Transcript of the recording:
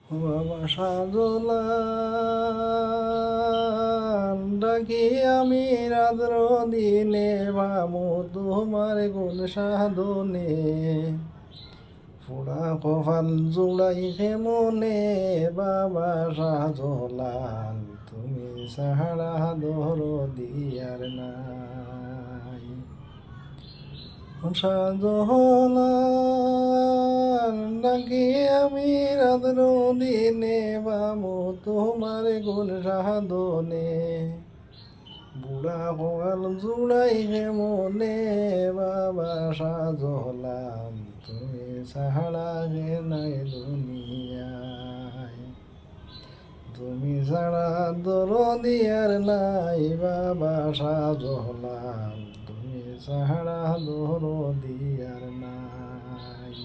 বাবা সাজলাম ডাকি আমি রাত্র দিনে বাবু তোমার গুণ সাধনে ফোড়া কপাল জোড়াই মনে বাবা সাজলাম তুমি সাহারা ধর দিয়ার নাই সাজলাম ডাকি আমি রাত্র দিনে বাবু তোমার গুণ সাধনে বুড়া কপাল জুড়াই মনে বাবা সাজলাম তুমি সাহারা গে নাই দুনিয়ায় তুমি ছাড়া দরদিয়ার নাই বাবা সাজলাম তুমি সাহারা দরদিয়ার নাই।